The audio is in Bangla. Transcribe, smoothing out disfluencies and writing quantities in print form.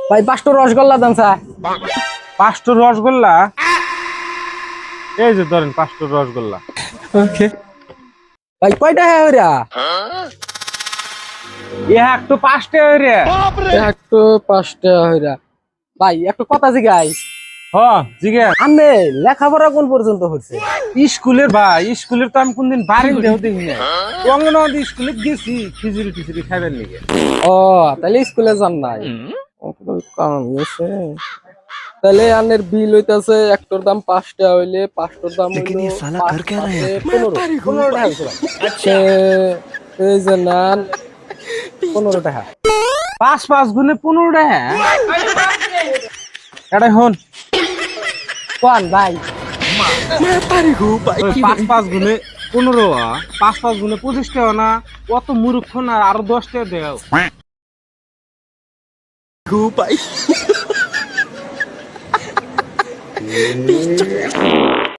ভাই 5টা রসগোল্লা দেন স্যার। 5টা রসগোল্লা, এই যে ধরেন 5টা রসগোল্লা। ওকে ভাই কয়টা হ্যাঁ ওরা? একটু 5টা রে। একটু 5টা হইরা। ভাই একটু কথা জিগাই, হ জিগে আপনি লেখাপড়া কোন পর্যন্ত হচ্ছে? স্কুলের ভাই, স্কুলের তো আমি কোনদিন বাড়ির দেহ দেখি না। অঙ্গনওয়াড়ি স্কুলে গেছি খিচুড়ি টিচুড়ি খাইবার লিগে। ও তাহলে স্কুলে যান নাই। ও, কাম গেছে। তাহলে আনের বিল হইতাছে একটার দাম 5টা হইলে 5টার দাম হইলো 15 টাকা হইছে ভাই। এই যে নেন 15 টাকা। 5 গুণে 15 টাকা। এটা হন কোন ভাই? 5 গুণে 15, 5 গুণে 25 টাকা না? অত মূর্খ না, আরো 10 টাকা দেও। ভাই